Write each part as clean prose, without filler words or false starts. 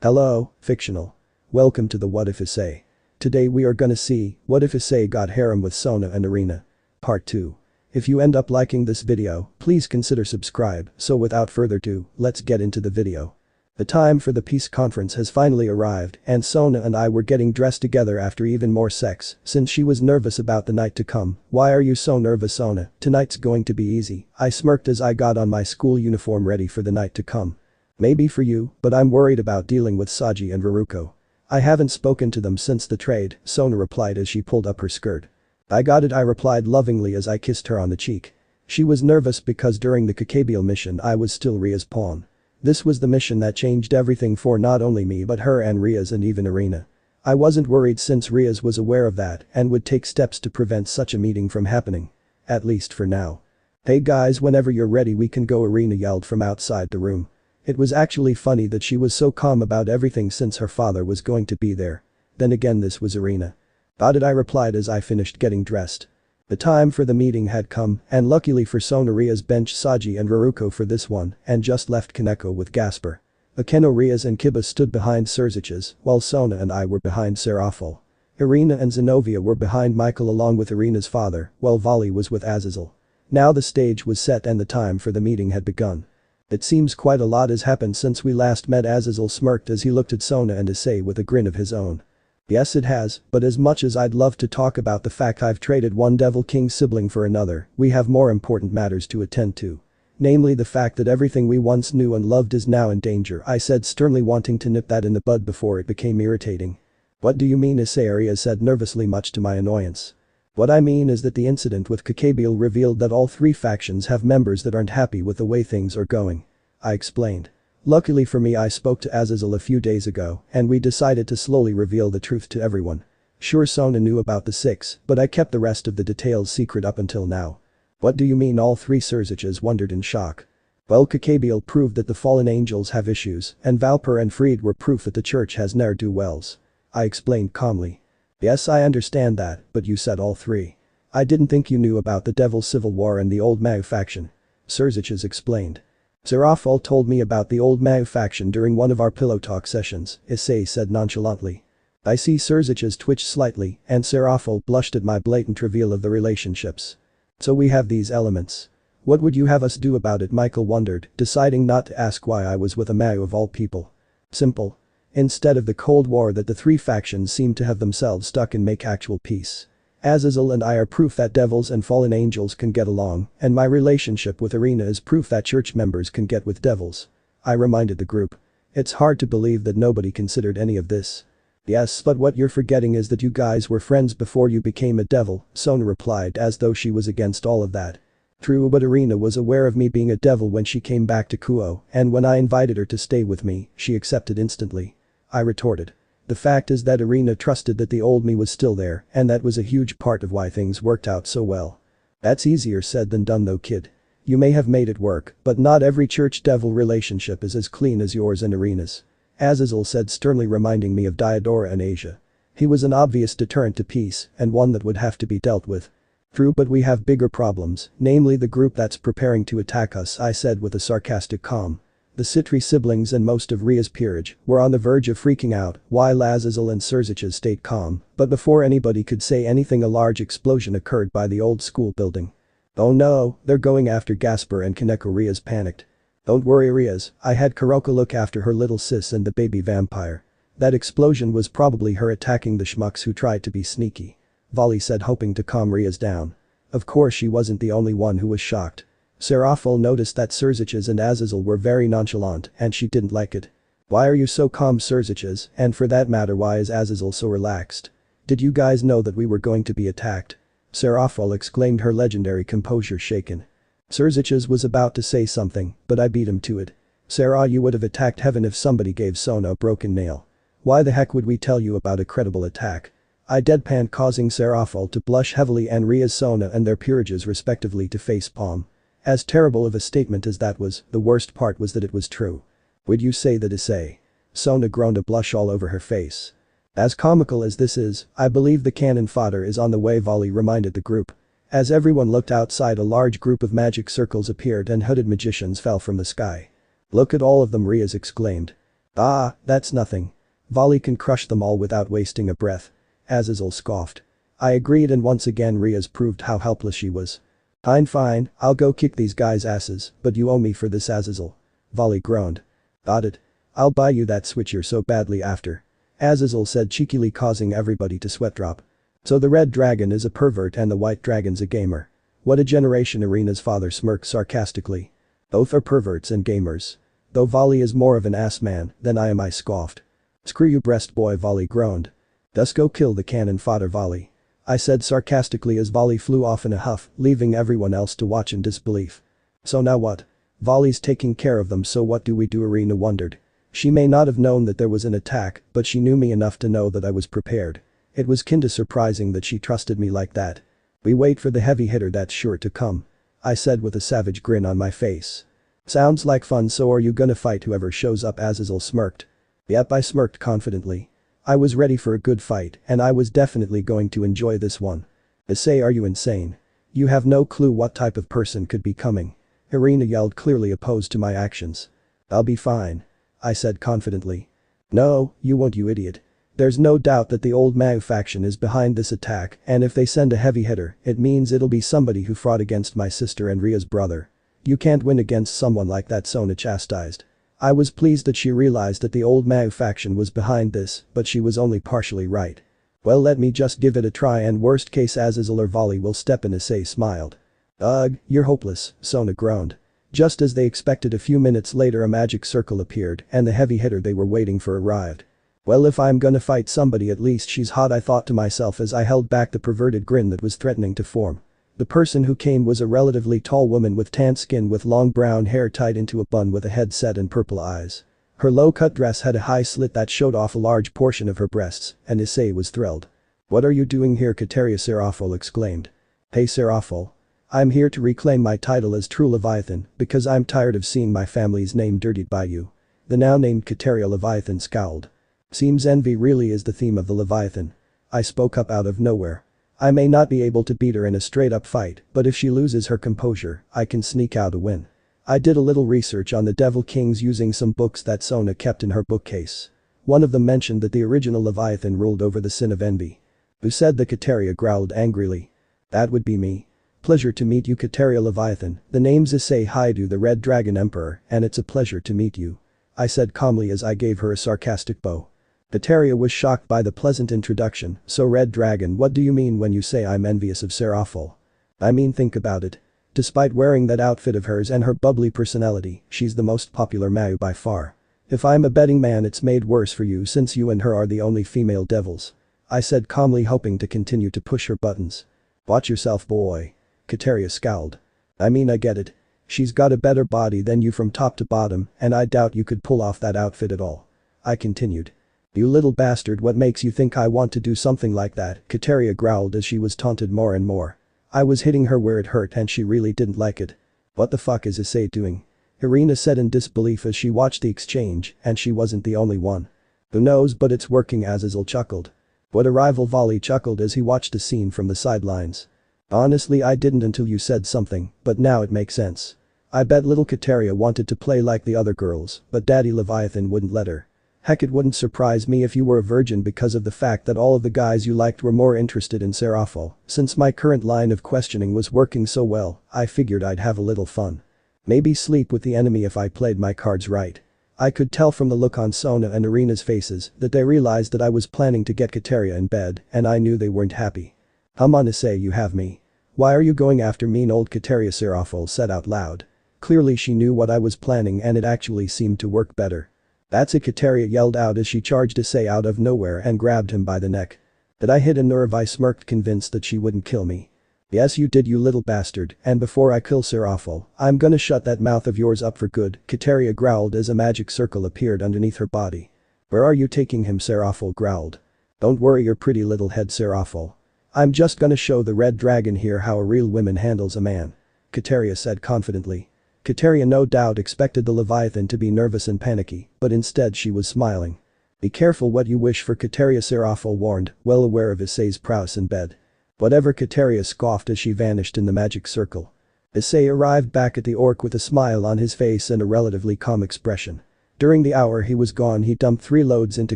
Hello, fictional. Welcome to the What If Essay. Today we are gonna see, what if Issei got harem with Sona and Irina? Part 2. If you end up liking this video, please consider subscribe, so without further ado, let's get into the video. The time for the peace conference has finally arrived and Sona and I were getting dressed together after even more sex since she was nervous about the night to come. Why are you so nervous, Sona? Tonight's going to be easy. I smirked as I got on my school uniform ready for the night to come. Maybe for you, but I'm worried about dealing with Saji and Raruko. I haven't spoken to them since the trade, Sona replied as she pulled up her skirt. I got it, I replied lovingly as I kissed her on the cheek. She was nervous because during the Kakabeel mission I was still Ria's pawn. This was the mission that changed everything for not only me but her and Rias and even Irina. I wasn't worried since Rias was aware of that and would take steps to prevent such a meeting from happening. At least for now. Hey guys, whenever you're ready we can go, Irina yelled from outside the room. It was actually funny that she was so calm about everything since her father was going to be there. Then again, this was Irina. Got it, I replied as I finished getting dressed. The time for the meeting had come and luckily for Sona, Rias benched Saji and Raruko for this one and just left Kaneko with Gasper. Akeno, Rias and Kiba stood behind Surziches while Sona and I were behind Serafal. Irina and Zenobia were behind Michael along with Irina's father while Vali was with Azazel. Now the stage was set and the time for the meeting had begun. It seems quite a lot has happened since we last met, Azazel smirked as he looked at Sona and Issei with a grin of his own. Yes it has, but as much as I'd love to talk about the fact I've traded one Devil King sibling for another, we have more important matters to attend to. Namely the fact that everything we once knew and loved is now in danger, I said sternly, wanting to nip that in the bud before it became irritating. What do you mean, Issei? Rias said nervously, much to my annoyance. What I mean is that the incident with Kakabeel revealed that all three factions have members that aren't happy with the way things are going. I explained. Luckily for me I spoke to Azazel a few days ago and we decided to slowly reveal the truth to everyone. Sure, Sona knew about the six, but I kept the rest of the details secret up until now. What do you mean? All three Surziches wondered in shock. Well, Kakabeel proved that the fallen angels have issues and Valper and Freed were proof that the church has ne'er-do-wells. I explained calmly. Yes, I understand that, but you said all three. I didn't think you knew about the Devil's Civil War and the Old Mau faction. Surziches explained. Serafal told me about the Old Mau faction during one of our pillow talk sessions, Issei said nonchalantly. I see Surziches twitched slightly and Serafal blushed at my blatant reveal of the relationships. So we have these elements. What would you have us do about it? Michael wondered, deciding not to ask why I was with a Mau of all people. Simple. Instead of the Cold War that the three factions seem to have themselves stuck in, make actual peace. Azazel and I are proof that devils and fallen angels can get along, and my relationship with Irina is proof that church members can get with devils. I reminded the group. It's hard to believe that nobody considered any of this. Yes, but what you're forgetting is that you guys were friends before you became a devil, Sona replied as though she was against all of that. True, but Irina was aware of me being a devil when she came back to Kuo, and when I invited her to stay with me, she accepted instantly. I retorted. The fact is that Irina trusted that the old me was still there and that was a huge part of why things worked out so well. That's easier said than done though, kid. You may have made it work, but not every church-devil relationship is as clean as yours and Irina's. Azazel said sternly, reminding me of Diodora and Asia. He was an obvious deterrent to peace and one that would have to be dealt with. True, but we have bigger problems, namely the group that's preparing to attack us, I said with a sarcastic calm. The Sitri siblings and most of Ria's peerage were on the verge of freaking out while Azazel and Surziches stayed calm, but before anybody could say anything a large explosion occurred by the old school building. Oh no, they're going after Gasper and Kaneko, Rias panicked. Don't worry, Rias, I had Kuroko look after her little sis and the baby vampire. That explosion was probably her attacking the schmucks who tried to be sneaky. Vali said, hoping to calm Rias down. Of course she wasn't the only one who was shocked. Serafal noticed that Surziches and Azazel were very nonchalant and she didn't like it. Why are you so calm, Surziches, and for that matter why is Azazel so relaxed? Did you guys know that we were going to be attacked? Serafal exclaimed, her legendary composure shaken. Surziches was about to say something, but I beat him to it. Sarah, you would have attacked heaven if somebody gave Sona a broken nail. Why the heck would we tell you about a credible attack? I deadpanned, causing Serafal to blush heavily and Rias, Sona and their peerages respectively to facepalm. As terrible of a statement as that was, the worst part was that it was true. Would you say that, Issei? Sona groaned, a blush all over her face. As comical as this is, I believe the cannon fodder is on the way, Vali reminded the group. As everyone looked outside, a large group of magic circles appeared and hooded magicians fell from the sky. Look at all of them, Rias exclaimed. Ah, that's nothing. Volley can crush them all without wasting a breath. Azazel scoffed. I agreed, and once again Rias proved how helpless she was. Fine, I'll go kick these guys' asses, but you owe me for this, Azazel. Volley groaned. Got it. I'll buy you that switch you're so badly after. Azazel said cheekily, causing everybody to sweat drop. So the red dragon is a pervert and the white dragon's a gamer. What a generation, Irina's father smirked sarcastically. Both are perverts and gamers. Though Volley is more of an ass man than I am, I scoffed. Screw you, breast boy, Volley groaned. Thus go kill the cannon fodder, Volley. I said sarcastically as Volley flew off in a huff, leaving everyone else to watch in disbelief. So now what? Volley's taking care of them, so what do we do, Irina wondered. She may not have known that there was an attack, but she knew me enough to know that I was prepared. It was kinda surprising that she trusted me like that. We wait for the heavy hitter that's sure to come. I said with a savage grin on my face. Sounds like fun, so are you gonna fight whoever shows up, Azazel smirked. Yep, I smirked confidently. I was ready for a good fight, and I was definitely going to enjoy this one. Issei, are you insane? You have no clue what type of person could be coming. Irina yelled, clearly opposed to my actions. I'll be fine. I said confidently. No, you won't, you idiot. There's no doubt that the old Mao faction is behind this attack, and if they send a heavy hitter, it means it'll be somebody who fought against my sister and Ria's brother. You can't win against someone like that, Sona chastised. I was pleased that she realized that the old Mao faction was behind this, but she was only partially right. Well, let me just give it a try, and worst case Azazel or Volley will step in, Issei smiled. Ugh, you're hopeless, Sona groaned. Just as they expected, a few minutes later a magic circle appeared and the heavy hitter they were waiting for arrived. Well, if I'm gonna fight somebody, at least she's hot, I thought to myself as I held back the perverted grin that was threatening to form. The person who came was a relatively tall woman with tan skin with long brown hair tied into a bun with a headset and purple eyes. Her low-cut dress had a high slit that showed off a large portion of her breasts, and Issei was thrilled. What are you doing here, Kateria Serafol exclaimed. Hey Serafol. I'm here to reclaim my title as true Leviathan because I'm tired of seeing my family's name dirtied by you. The now named Kateria Leviathan scowled. Seems envy really is the theme of the Leviathan. I spoke up out of nowhere. I may not be able to beat her in a straight-up fight, but if she loses her composure, I can sneak out a win. I did a little research on the Devil Kings using some books that Sona kept in her bookcase. One of them mentioned that the original Leviathan ruled over the sin of envy. Who said? The Kateria growled angrily. That would be me. Pleasure to meet you, Kateria Leviathan. The name's Issei Haidu, the Red Dragon Emperor, and it's a pleasure to meet you. I said calmly as I gave her a sarcastic bow. Kateria was shocked by the pleasant introduction. So Red Dragon, what do you mean when you say I'm envious of Serafol? I mean, think about it. Despite wearing that outfit of hers and her bubbly personality, she's the most popular Mao by far. If I'm a betting man, it's made worse for you since you and her are the only female devils. I said calmly, hoping to continue to push her buttons. Watch yourself, boy. Kateria scowled. I mean, I get it. She's got a better body than you from top to bottom, and I doubt you could pull off that outfit at all. I continued. You little bastard, what makes you think I want to do something like that? Kateria growled as she was taunted more and more. I was hitting her where it hurt and she really didn't like it. What the fuck is Issei doing? Irina said in disbelief as she watched the exchange, and she wasn't the only one. Who knows, but it's working, Azazel chuckled. What a rival, Volley chuckled as he watched the scene from the sidelines. Honestly, I didn't until you said something, but now it makes sense. I bet little Kateria wanted to play like the other girls, but Daddy Leviathan wouldn't let her. Heck, it wouldn't surprise me if you were a virgin because of the fact that all of the guys you liked were more interested in Serafol. Since my current line of questioning was working so well, I figured I'd have a little fun. Maybe sleep with the enemy if I played my cards right. I could tell from the look on Sona and Irina's faces that they realized that I was planning to get Kateria in bed, and I knew they weren't happy. Come on, Issei, you have me. Why are you going after mean old Kateria? Serafol said out loud. Clearly she knew what I was planning, and it actually seemed to work better. That's it, Kateria yelled out as she charged Issei out of nowhere and grabbed him by the neck. Did I hit a nerve? I smirked, convinced that she wouldn't kill me. Yes you did, you little bastard, and before I kill Serafol, I'm gonna shut that mouth of yours up for good, Kateria growled as a magic circle appeared underneath her body. Where are you taking him? Serafol growled. Don't worry your pretty little head, Serafol. I'm just gonna show the red dragon here how a real woman handles a man. Kateria said confidently. Kateria no doubt expected the Leviathan to be nervous and panicky, but instead she was smiling. Be careful what you wish for, Kateria, Serafol warned, well aware of Issei's prowess in bed. Whatever, Kateria scoffed as she vanished in the magic circle. Issei arrived back at the orc with a smile on his face and a relatively calm expression. During the hour he was gone he dumped 3 loads into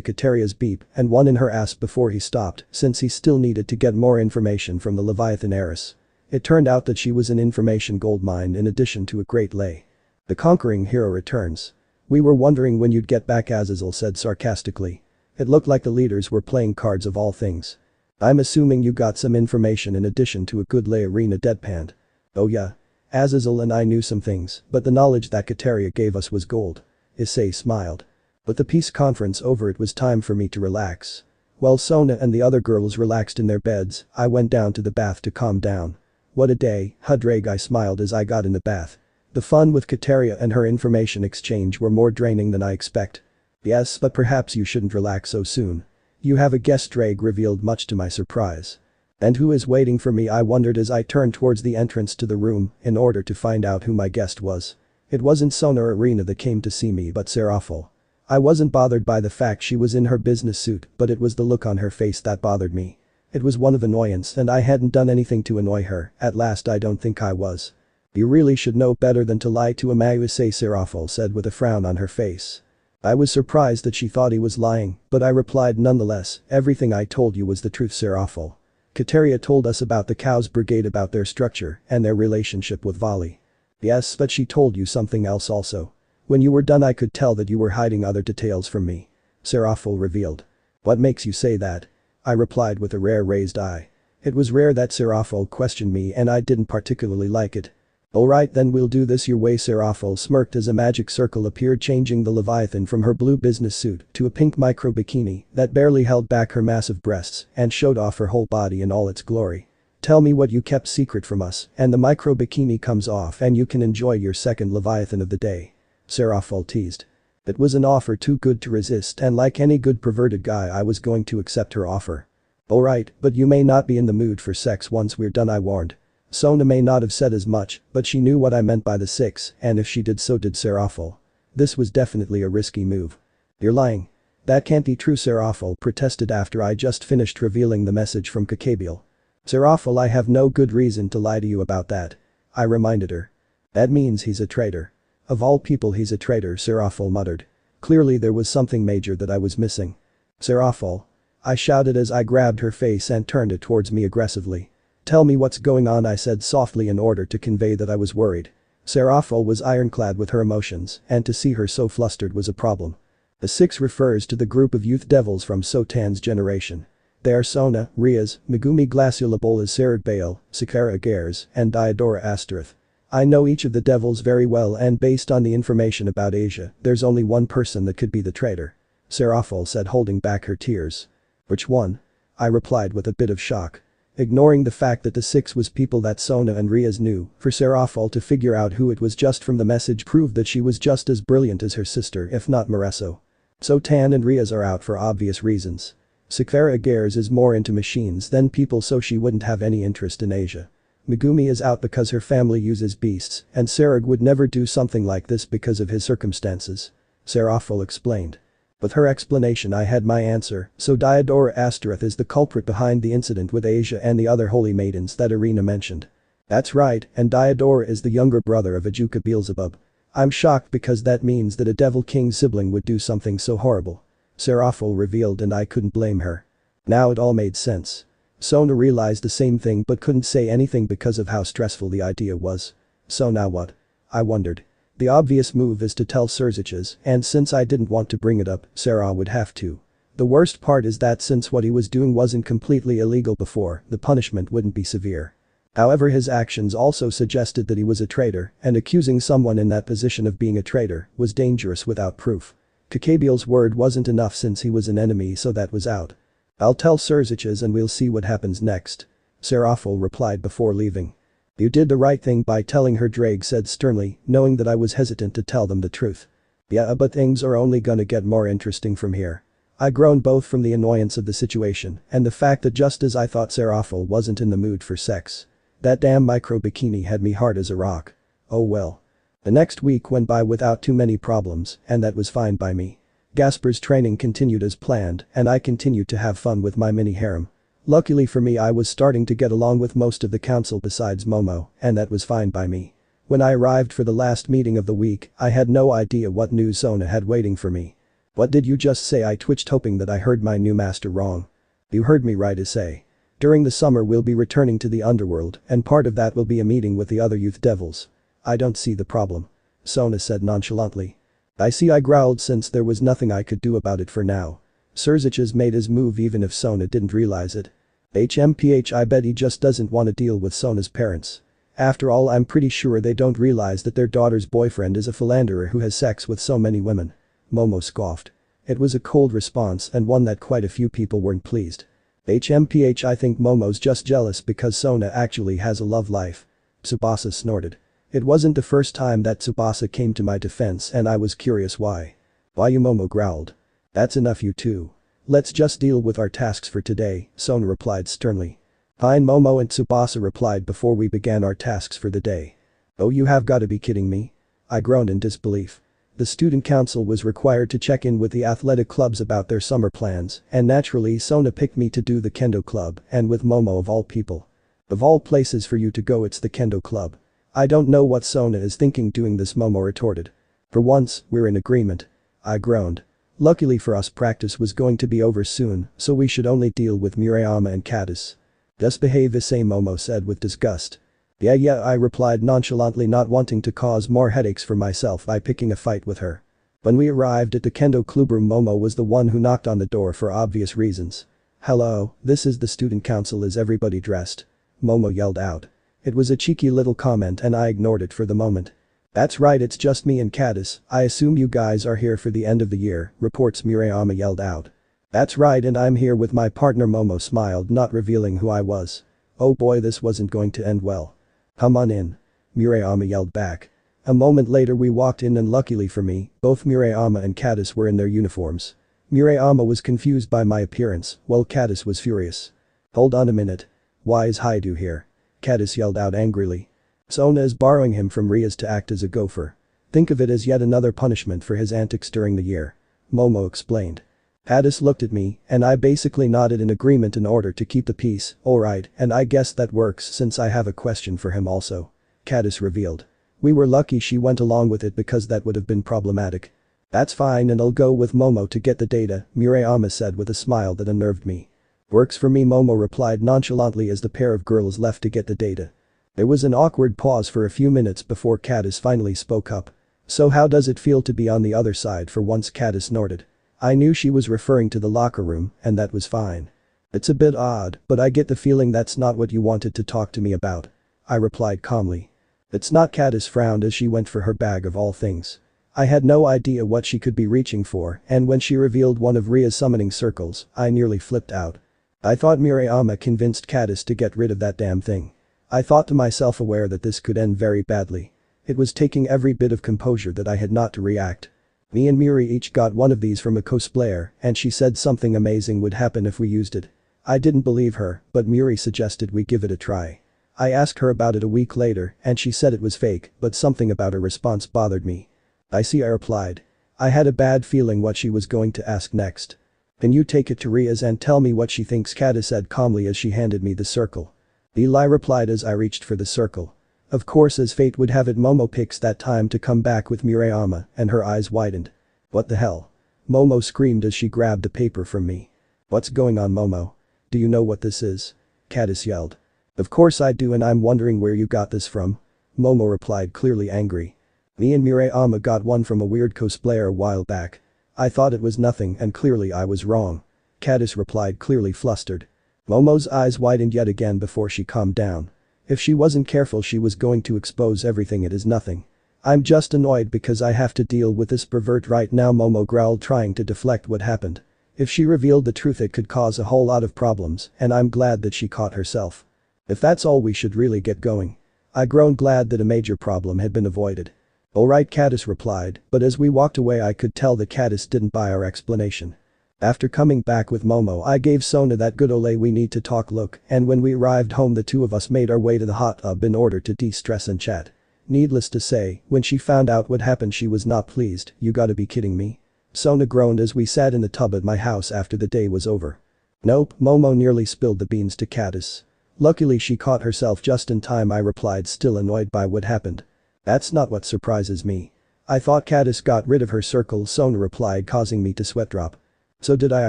Kateria's beep and 1 in her ass before he stopped since he still needed to get more information from the Leviathan heiress. It turned out that she was an information goldmine in addition to a great lay. The conquering hero returns. We were wondering when you'd get back, Azazel said sarcastically. It looked like the leaders were playing cards of all things. I'm assuming you got some information in addition to a good lay, Irina deadpanned. Oh yeah. Azazel and I knew some things, but the knowledge that Kateria gave us was gold. Issei smiled. With the peace conference over it was time for me to relax. While Sona and the other girls relaxed in their beds, I went down to the bath to calm down. What a day, Hudrage, I smiled as I got in the bath. The fun with Kateria and her information exchange were more draining than I expect. Yes, but perhaps you shouldn't relax so soon. You have a guest, Drake revealed much to my surprise. And who is waiting for me, I wondered as I turned towards the entrance to the room in order to find out who my guest was. It wasn't Sona or Irina that came to see me but Seraphil. I wasn't bothered by the fact she was in her business suit, but it was the look on her face that bothered me. It was one of annoyance and I hadn't done anything to annoy her, at last I don't think I was. You really should know better than to lie to a man, Seraphil said with a frown on her face. I was surprised that she thought he was lying, but I replied nonetheless, everything I told you was the truth, Seraphil. Kateria told us about the Cows Brigade, about their structure and their relationship with Vali. Yes, but she told you something else also. When you were done I could tell that you were hiding other details from me. Seraphil revealed. What makes you say that? I replied with a rare raised eye. It was rare that Seraphil questioned me and I didn't particularly like it. Alright then, we'll do this your way, Seraphil smirked as a magic circle appeared, changing the Leviathan from her blue business suit to a pink micro bikini that barely held back her massive breasts and showed off her whole body in all its glory. Tell me what you kept secret from us, and the micro bikini comes off and you can enjoy your second Leviathan of the day. Seraphil teased. It was an offer too good to resist, and like any good perverted guy I was going to accept her offer. Alright, but you may not be in the mood for sex once we're done, I warned. Sona may not have said as much, but she knew what I meant by the 6, and if she did, so did Seraphil. This was definitely a risky move. You're lying. That can't be true, Seraphil protested after I just finished revealing the message from Kakabiel. Seraphil, I have no good reason to lie to you about that. I reminded her. That means he's a traitor. Of all people, he's a traitor, Seraphil muttered. Clearly there was something major that I was missing. Seraphil. I shouted as I grabbed her face and turned it towards me aggressively. Tell me what's going on, I said softly in order to convey that I was worried. Seraphil was ironclad with her emotions, and to see her so flustered was a problem. The 6 refers to the group of youth devils from Sotan's generation. They are Sona, Rias, Megumi Glaciolabolas, Serag Baal, Sakara Agares, and Diodora Asterith. I know each of the devils very well, and based on the information about Asia, there's only one person that could be the traitor. Seraphil said, holding back her tears. Which one? I replied with a bit of shock. Ignoring the fact that the 6 was people that Sona and Rias knew, for Seraphil to figure out who it was just from the message proved that she was just as brilliant as her sister, if not Moresso. Sotan and Rias are out for obvious reasons. Sakara Agares is more into machines than people, so she wouldn't have any interest in Asia. Megumi is out because her family uses beasts, and Serag would never do something like this because of his circumstances. Seraphil explained. With her explanation I had my answer, so Diodora Asterith is the culprit behind the incident with Asia and the other holy maidens that Irina mentioned. That's right, and Diodora is the younger brother of Ajuka Beelzebub. I'm shocked because that means that a Devil King sibling would do something so horrible. Seraphil revealed, and I couldn't blame her. Now it all made sense. Sona realized the same thing but couldn't say anything because of how stressful the idea was. So now what? I wondered. The obvious move is to tell Serziches, and since I didn't want to bring it up, Sarah would have to. The worst part is that since what he was doing wasn't completely illegal before, the punishment wouldn't be severe. However, his actions also suggested that he was a traitor, and accusing someone in that position of being a traitor was dangerous without proof. Kakabiel's word wasn't enough since he was an enemy, so that was out. I'll tell Serziches and we'll see what happens next. Seraphil replied before leaving. You did the right thing by telling her, Drake said sternly, knowing that I was hesitant to tell them the truth. Yeah, but things are only gonna get more interesting from here. I groaned both from the annoyance of the situation and the fact that just as I thought Seraphil wasn't in the mood for sex. That damn micro bikini had me hard as a rock. Oh well. The next week went by without too many problems, and that was fine by me. Gasper's training continued as planned, and I continued to have fun with my mini harem. Luckily for me, I was starting to get along with most of the council besides Momo, and that was fine by me. When I arrived for the last meeting of the week, I had no idea what news Sona had waiting for me. "What did you just say?" I twitched, hoping that I heard my new master wrong. "You heard me right, Issei. During the summer we'll be returning to the underworld, and part of that will be a meeting with the other youth devils." "I don't see the problem," Sona said nonchalantly. "I see," I growled, since there was nothing I could do about it for now. Serzich's made his move even if Sona didn't realize it. I bet he just doesn't want to deal with Sona's parents. After all, I'm pretty sure they don't realize that their daughter's boyfriend is a philanderer who has sex with so many women. Momo scoffed. It was a cold response and one that quite a few people weren't pleased. I think Momo's just jealous because Sona actually has a love life. Tsubasa snorted. It wasn't the first time that Tsubasa came to my defense and I was curious why. "Why you?" Momo growled. "That's enough, you two. Let's just deal with our tasks for today," Sona replied sternly. "Fine," Momo and Tsubasa replied before we began our tasks for the day. "Oh, you have got to be kidding me." I groaned in disbelief. The student council was required to check in with the athletic clubs about their summer plans, and naturally Sona picked me to do the kendo club, and with Momo of all people. "Of all places for you to go, it's the kendo club." "I don't know what Sona is thinking doing this," Momo retorted. "For once, we're in agreement." I groaned. Luckily for us, practice was going to be over soon, so we should only deal with Murayama and Caddis. "Just behave, Issei," Momo said with disgust. Yeah, I replied nonchalantly, not wanting to cause more headaches for myself by picking a fight with her. When we arrived at the kendo clubroom, Momo was the one who knocked on the door for obvious reasons. "Hello, this is the student council, is everybody dressed?" Momo yelled out. It was a cheeky little comment and I ignored it for the moment. "That's right, it's just me and Caddis. I assume you guys are here for the end of the year," reports Murayama yelled out. "That's right, and I'm here with my partner." Momo smiled, not revealing who I was. Oh boy, this wasn't going to end well. "Come on in," Murayama yelled back. A moment later we walked in and luckily for me, both Murayama and Caddis were in their uniforms. Murayama was confused by my appearance, while Caddis was furious. "Hold on a minute. Why is Haidu here?" Caddis yelled out angrily. "Sona is borrowing him from Rias to act as a gopher. Think of it as yet another punishment for his antics during the year," Momo explained. Caddis looked at me, and I basically nodded in agreement in order to keep the peace. "Alright, and I guess that works since I have a question for him also," Caddis revealed. "We were lucky she went along with it because that would have been problematic." "That's fine, and I'll go with Momo to get the data," Murayama said with a smile that unnerved me. "Works for me," Momo replied nonchalantly as the pair of girls left to get the data. There was an awkward pause for a few minutes before Caddis finally spoke up. "So how does it feel to be on the other side for once?" Caddis snorted. I knew she was referring to the locker room, and that was fine. "It's a bit odd, but I get the feeling that's not what you wanted to talk to me about," I replied calmly. "It's not." Caddis frowned as she went for her bag of all things. I had no idea what she could be reaching for, and when she revealed one of Ria's summoning circles, I nearly flipped out. I thought Murayama convinced Caddis to get rid of that damn thing. I thought to myself, aware that this could end very badly. It was taking every bit of composure that I had not to react. Me and Muri each got one of these from a cosplayer, and she said something amazing would happen if we used it. I didn't believe her, but Muri suggested we give it a try. I asked her about it a week later, and she said it was fake, but something about her response bothered me. "I see," I replied. I had a bad feeling what she was going to ask next. "Can you take it to Rias and tell me what she thinks?" Caddis said calmly as she handed me the circle. "Eli," replied as I reached for the circle. Of course, as fate would have it, Momo picks that time to come back with Murayama, and her eyes widened. "What the hell?" Momo screamed as she grabbed the paper from me. "What's going on, Momo? Do you know what this is?" Caddis yelled. "Of course I do, and I'm wondering where you got this from," Momo replied, clearly angry. "Me and Murayama got one from a weird cosplayer a while back. I thought it was nothing and clearly I was wrong," Caddis replied, clearly flustered. Momo's eyes widened yet again before she calmed down. If she wasn't careful, she was going to expose everything. "It is nothing. I'm just annoyed because I have to deal with this pervert right now," Momo growled, trying to deflect what happened. If she revealed the truth, it could cause a whole lot of problems, and I'm glad that she caught herself. "If that's all, we should really get going." I groaned, glad that a major problem had been avoided. "Alright," Caddis replied, but as we walked away I could tell that Caddis didn't buy our explanation. After coming back with Momo, I gave Sona that good "Ole, we need to talk" look, and when we arrived home the two of us made our way to the hot tub in order to de-stress and chat. Needless to say, when she found out what happened, she was not pleased. "You gotta be kidding me." Sona groaned as we sat in the tub at my house after the day was over. "Nope," Momo nearly spilled the beans to Caddis. "Luckily she caught herself just in time," I replied, still annoyed by what happened. That's not what surprises me. I thought Caddis got rid of her circle, Sona replied, causing me to sweat drop. So did I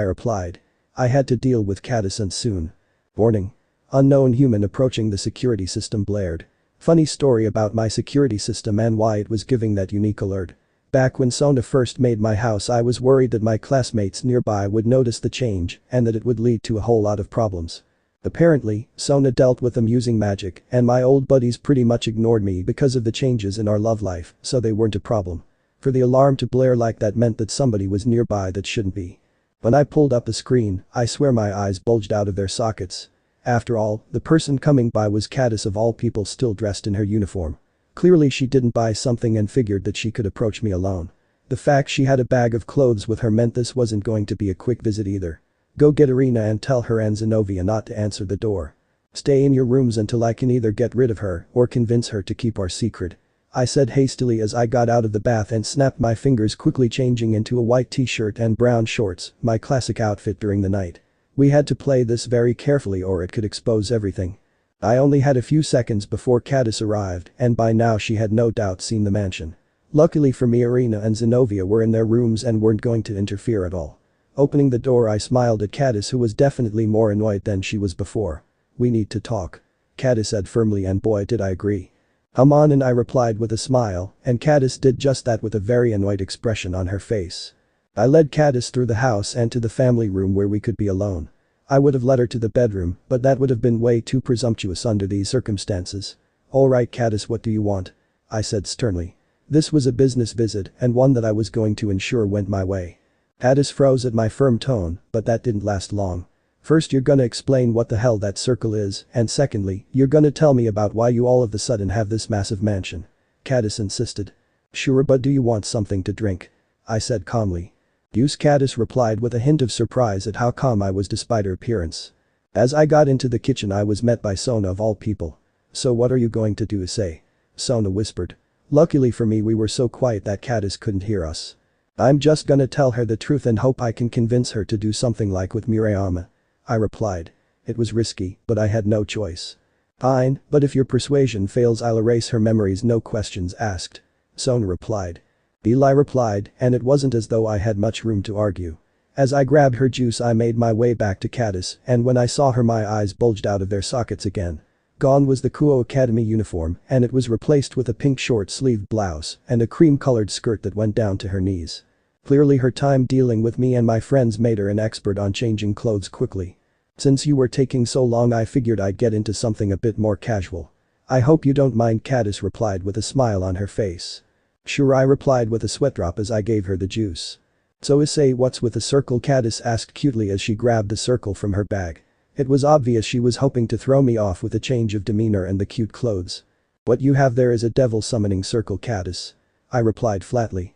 replied. I had to deal with Caddis and soon. Warning. Unknown human approaching the security system blared. Funny story about my security system and why it was giving that unique alert. Back when Sona first made my house, I was worried that my classmates nearby would notice the change and that it would lead to a whole lot of problems. Apparently, Sona dealt with them using magic and my old buddies pretty much ignored me because of the changes in our love life, so they weren't a problem. For the alarm to blare like that meant that somebody was nearby that shouldn't be. When I pulled up the screen, I swear my eyes bulged out of their sockets. After all, the person coming by was Caddis of all people, still dressed in her uniform. Clearly she didn't buy something and figured that she could approach me alone. The fact she had a bag of clothes with her meant this wasn't going to be a quick visit either. Go get Irina and tell her and Zenobia not to answer the door. Stay in your rooms until I can either get rid of her or convince her to keep our secret. I said hastily as I got out of the bath and snapped my fingers, quickly changing into a white t-shirt and brown shorts, my classic outfit during the night. We had to play this very carefully or it could expose everything. I only had a few seconds before Caddis arrived and by now she had no doubt seen the mansion. Luckily for me, Irina and Zenobia were in their rooms and weren't going to interfere at all. Opening the door, I smiled at Caddis, who was definitely more annoyed than she was before. We need to talk. Caddis said firmly, and boy did I agree. Come on in, I replied with a smile, and Caddis did just that with a very annoyed expression on her face. I led Caddis through the house and to the family room where we could be alone. I would have led her to the bedroom, but that would have been way too presumptuous under these circumstances. Alright Caddis, what do you want? I said sternly. This was a business visit and one that I was going to ensure went my way. Caddis froze at my firm tone, but that didn't last long. First you're gonna explain what the hell that circle is, and secondly, you're gonna tell me about why you all of a sudden have this massive mansion. Caddis insisted. Sure, but do you want something to drink? I said calmly. Use, Caddis replied with a hint of surprise at how calm I was despite her appearance. As I got into the kitchen, I was met by Sona of all people. So what are you going to do, Issei? Sona whispered. Luckily for me, we were so quiet that Caddis couldn't hear us. I'm just gonna tell her the truth and hope I can convince her to do something like with Miriam, I replied. It was risky, but I had no choice. Fine, but if your persuasion fails, I'll erase her memories, no questions asked. Sona replied. Eli replied, and it wasn't as though I had much room to argue. As I grabbed her juice, I made my way back to Caddis, and when I saw her, my eyes bulged out of their sockets again. Gone was the Kuo Academy uniform, and it was replaced with a pink short-sleeved blouse and a cream-colored skirt that went down to her knees. Clearly her time dealing with me and my friends made her an expert on changing clothes quickly. Since you were taking so long, I figured I'd get into something a bit more casual. I hope you don't mind, Caddis replied with a smile on her face. Sure, I replied with a sweat drop as I gave her the juice. So Issei, what's with the circle? Caddis asked cutely as she grabbed the circle from her bag. It was obvious she was hoping to throw me off with a change of demeanor and the cute clothes. What you have there is a devil summoning circle, Caddis. I replied flatly.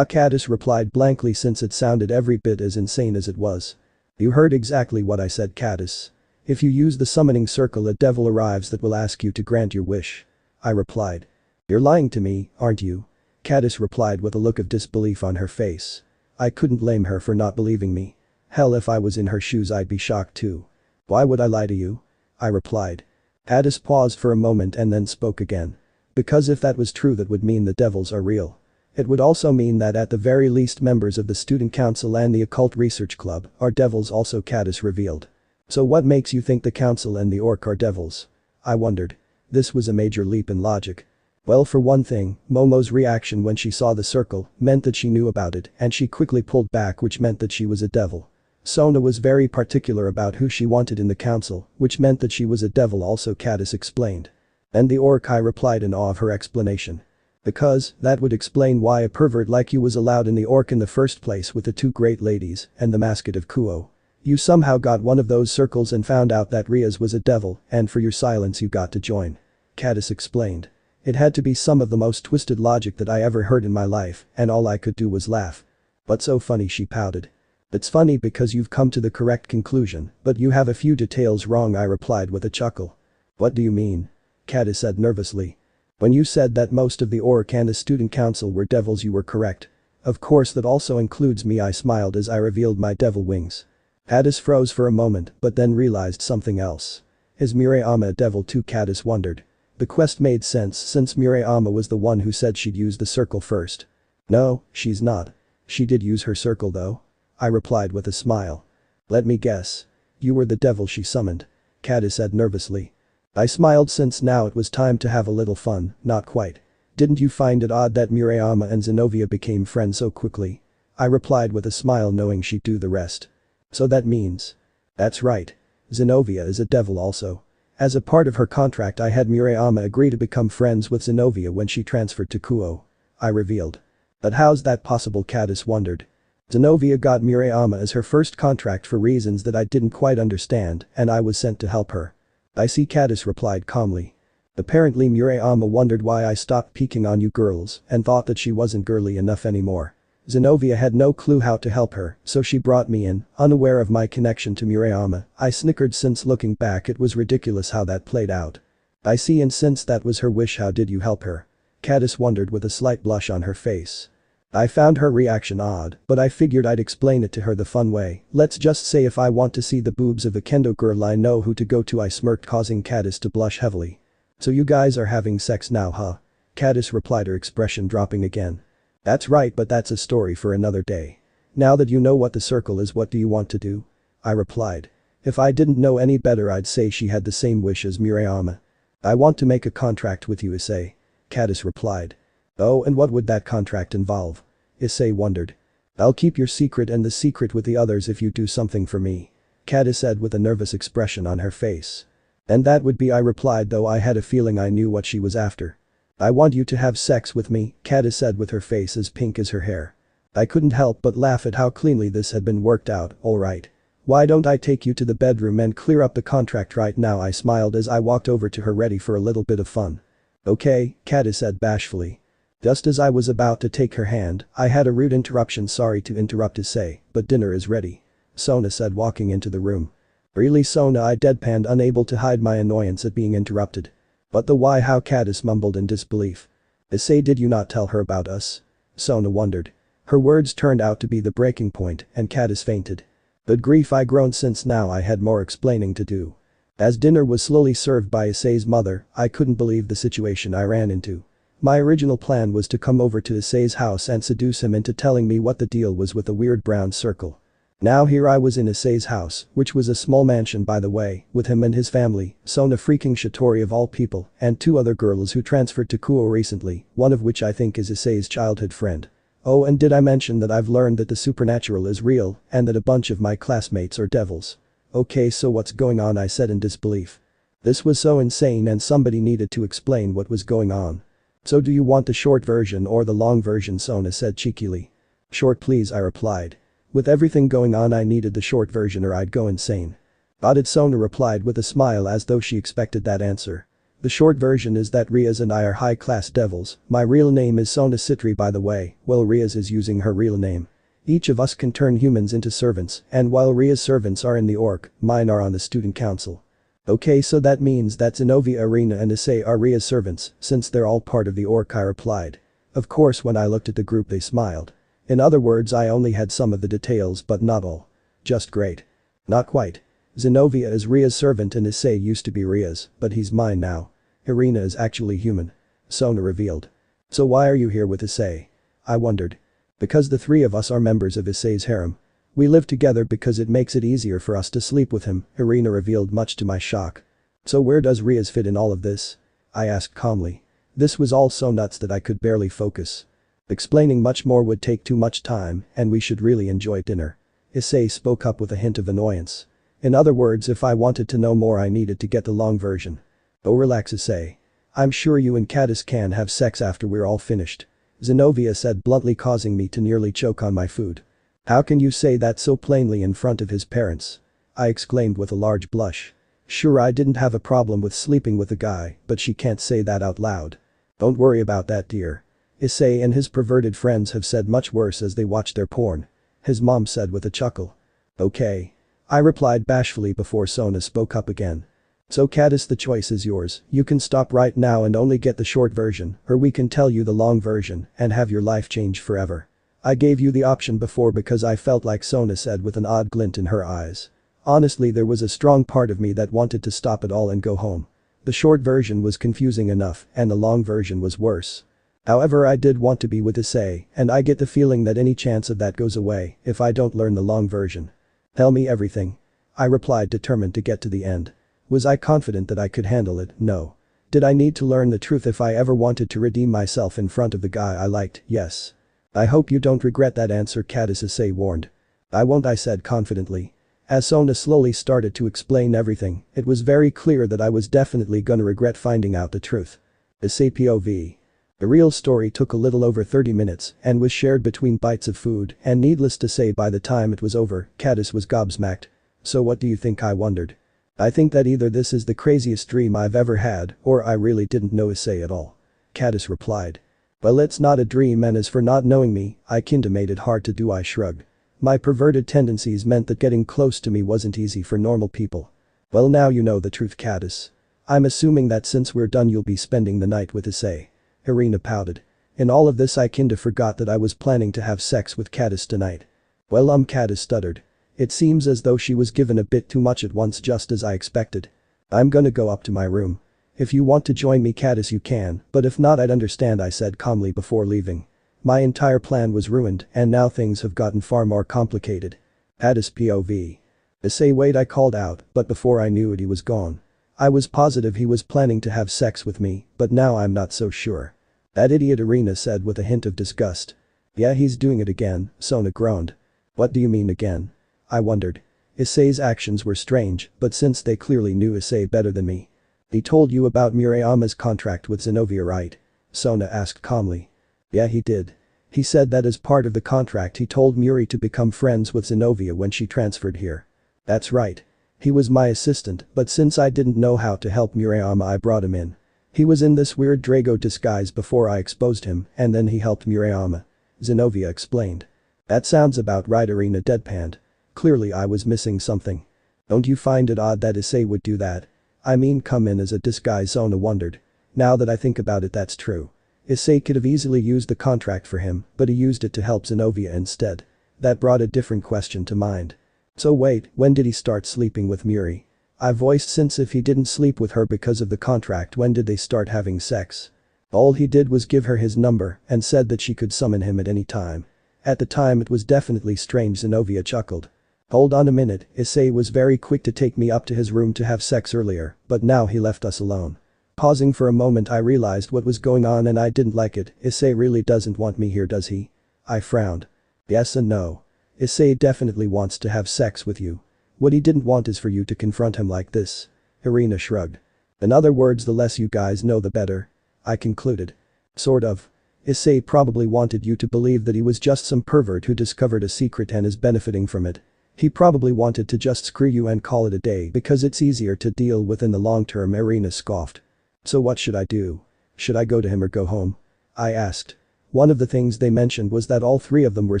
Caddis replied blankly, since it sounded every bit as insane as it was. You heard exactly what I said, Caddis. If you use the summoning circle, a devil arrives that will ask you to grant your wish. I replied. You're lying to me, aren't you? Caddis replied with a look of disbelief on her face. I couldn't blame her for not believing me. Hell, if I was in her shoes I'd be shocked too. Why would I lie to you? I replied. Caddis paused for a moment and then spoke again. Because if that was true, that would mean the devils are real. It would also mean that at the very least members of the student council and the occult research club are devils also, Caddis revealed. So what makes you think the council and the orc are devils? I wondered. This was a major leap in logic. Well, for one thing, Momo's reaction when she saw the circle meant that she knew about it and she quickly pulled back, which meant that she was a devil. Sona was very particular about who she wanted in the council, which meant that she was a devil also, Caddis explained. And the orc, I replied in awe of her explanation. Because that would explain why a pervert like you was allowed in the orc in the first place with the two great ladies and the mascot of Kuo. You somehow got one of those circles and found out that Rias was a devil, and for your silence you got to join. Caddis explained. It had to be some of the most twisted logic that I ever heard in my life, and all I could do was laugh. What's so funny? She pouted. It's funny because you've come to the correct conclusion, but you have a few details wrong, I replied with a chuckle. What do you mean? Caddis said nervously. When you said that most of the orc and the student council were devils, you were correct. Of course that also includes me, I smiled as I revealed my devil wings. Caddis froze for a moment but then realized something else. Is Miriam a devil too? Caddis wondered. The quest made sense since Murayama was the one who said she'd use the circle first. No, she's not. She did use her circle though. I replied with a smile. Let me guess. You were the devil she summoned. Kata said nervously. I smiled since now it was time to have a little fun, not quite. Didn't you find it odd that Murayama and Zenobia became friends so quickly? I replied with a smile knowing she'd do the rest. So that means. That's right. Zenobia is a devil also. As a part of her contract I had Murayama agree to become friends with Zenobia when she transferred to Kuo. I revealed. But how's that possible? Cadis wondered. Zenobia got Murayama as her first contract for reasons that I didn't quite understand and I was sent to help her. I see, Cadis replied calmly. Apparently Murayama wondered why I stopped peeking on you girls and thought that she wasn't girly enough anymore. Zenobia had no clue how to help her, so she brought me in, unaware of my connection to Murayama. I snickered since looking back it was ridiculous how that played out. I see, and since that was her wish, how did you help her? Cadis wondered with a slight blush on her face. I found her reaction odd, but I figured I'd explain it to her the fun way. Let's just say if I want to see the boobs of a kendo girl I know who to go to. I smirked, causing Cadis to blush heavily. So you guys are having sex now, huh? Cadis replied, her expression dropping again. That's right, but that's a story for another day. Now that you know what the circle is, what do you want to do? I replied. If I didn't know any better I'd say she had the same wish as Murayama. I want to make a contract with you, Issei. Cadis replied. Oh, and what would that contract involve? Issei wondered. I'll keep your secret and the secret with the others if you do something for me. Cadis said with a nervous expression on her face. And that would be, I replied, though I had a feeling I knew what she was after. I want you to have sex with me, Cadis said with her face as pink as her hair. I couldn't help but laugh at how cleanly this had been worked out. Alright. Why don't I take you to the bedroom and clear up the contract right now? I smiled as I walked over to her, ready for a little bit of fun. Okay, Cadis said bashfully. Just as I was about to take her hand, I had a rude interruption. Sorry to interrupt, Issei, but dinner is ready. Sona said, walking into the room. Really, Sona? I deadpanned, unable to hide my annoyance at being interrupted. But the why? How? Cadis mumbled in disbelief. Issei, did you not tell her about us? Sona wondered. Her words turned out to be the breaking point and Cadis fainted. Good grief, I groaned, since now I had more explaining to do. As dinner was slowly served by Issei's mother, I couldn't believe the situation I ran into. My original plan was to come over to Issei's house and seduce him into telling me what the deal was with the weird brown circle. Now here I was in Issei's house, which was a small mansion by the way, with him and his family, Sona freaking Shatori of all people, and two other girls who transferred to Kuo recently, one of which I think is Issei's childhood friend. Oh, and did I mention that I've learned that the supernatural is real and that a bunch of my classmates are devils? Okay, so what's going on? I said in disbelief. This was so insane and somebody needed to explain what was going on. So do you want the short version or the long version? Sona said cheekily. Short please, I replied. With everything going on I needed the short version or I'd go insane. Got it, Sona replied with a smile as though she expected that answer. The short version is that Rias and I are high-class devils. My real name is Sona Sitri, by the way, while Rias is using her real name. Each of us can turn humans into servants, and while Ria's servants are in the orc, mine are on the student council. Okay, so that means that Zenobia, Irina and Issei are Ria's servants, since they're all part of the orc, I replied. Of course, when I looked at the group they smiled. In other words, I only had some of the details but not all. Just great. Not quite. Zenobia is Ria's servant and Issei used to be Ria's, but he's mine now. Irina is actually human. Sona revealed. So why are you here with Issei? I wondered. Because the three of us are members of Issei's harem. We live together because it makes it easier for us to sleep with him, Irina revealed, much to my shock. So where does Rias fit in all of this? I asked calmly. This was all so nuts that I could barely focus. Explaining much more would take too much time and we should really enjoy dinner. Issei spoke up with a hint of annoyance. In other words, if I wanted to know more I needed to get the long version. Oh, relax, Issei. I'm sure you and Cadis can have sex after we're all finished. Zenobia said bluntly, causing me to nearly choke on my food. How can you say that so plainly in front of his parents? I exclaimed with a large blush. Sure, I didn't have a problem with sleeping with a guy, but she can't say that out loud. Don't worry about that, dear. Issei and his perverted friends have said much worse as they watch their porn. His mom said with a chuckle. Okay. I replied bashfully before Sona spoke up again. So Cadis, the choice is yours. You can stop right now and only get the short version, or we can tell you the long version and have your life change forever. I gave you the option before because I felt like, Sona said with an odd glint in her eyes. Honestly, there was a strong part of me that wanted to stop it all and go home. The short version was confusing enough, and the long version was worse. However, I did want to be with Issei, and I get the feeling that any chance of that goes away if I don't learn the long version. Tell me everything. I replied, determined to get to the end. Was I confident that I could handle it? No. Did I need to learn the truth if I ever wanted to redeem myself in front of the guy I liked? Yes. I hope you don't regret that answer, Issei warned. I won't, I said confidently. As Sona slowly started to explain everything, it was very clear that I was definitely gonna regret finding out the truth. Issei POV. The real story took a little over 30 minutes and was shared between bites of food, and needless to say, by the time it was over, Caddis was gobsmacked. So what do you think? I wondered. I think that either this is the craziest dream I've ever had, or I really didn't know Issei at all. Caddis replied. Well, it's not a dream, and as for not knowing me, I kinda made it hard to do, I shrugged. My perverted tendencies meant that getting close to me wasn't easy for normal people. Well, now you know the truth, Caddis. I'm assuming that since we're done you'll be spending the night with Issei. Irina pouted. In all of this I kinda forgot that I was planning to have sex with Caddis tonight. Well, Caddis stuttered. It seems as though she was given a bit too much at once, just as I expected. I'm gonna go up to my room. If you want to join me, Caddis, you can, but if not, I'd understand, I said calmly before leaving. My entire plan was ruined, and now things have gotten far more complicated. Caddis POV. Issei, wait, I called out, but before I knew it he was gone. I was positive he was planning to have sex with me, but now I'm not so sure. That idiot, Irina said with a hint of disgust. Yeah, he's doing it again, Sona groaned. What do you mean again? I wondered. Issei's actions were strange, but since they clearly knew Issei better than me. He told you about Murayama's contract with Zenovia, right? Sona asked calmly. Yeah, he did. He said that as part of the contract he told Muri to become friends with Zenovia when she transferred here. That's right. He was my assistant, but since I didn't know how to help Murayama, I brought him in. He was in this weird Drago disguise before I exposed him, and then he helped Murayama. Zenovia explained. That sounds about right, Irina deadpanned. Clearly I was missing something. Don't you find it odd that Issei would do that? I mean, come in as a disguise, Sona wondered. Now that I think about it, that's true. Issei could have easily used the contract for him, but he used it to help Zenovia instead. That brought a different question to mind. So wait, when did he start sleeping with Muri? I voiced, since if he didn't sleep with her because of the contract, when did they start having sex? All he did was give her his number and said that she could summon him at any time. At the time it was definitely strange, Zenovia chuckled. Hold on a minute, Issei was very quick to take me up to his room to have sex earlier, but now he left us alone. Pausing for a moment, I realized what was going on and I didn't like it. Issei really doesn't want me here, does he? I frowned. Yes and no. Issei definitely wants to have sex with you. What he didn't want is for you to confront him like this. Irina shrugged. In other words, the less you guys know the better. I concluded. Sort of. Issei probably wanted you to believe that he was just some pervert who discovered a secret and is benefiting from it. He probably wanted to just screw you and call it a day because it's easier to deal with in the long term, Irina scoffed. So what should I do? Should I go to him or go home? I asked. One of the things they mentioned was that all three of them were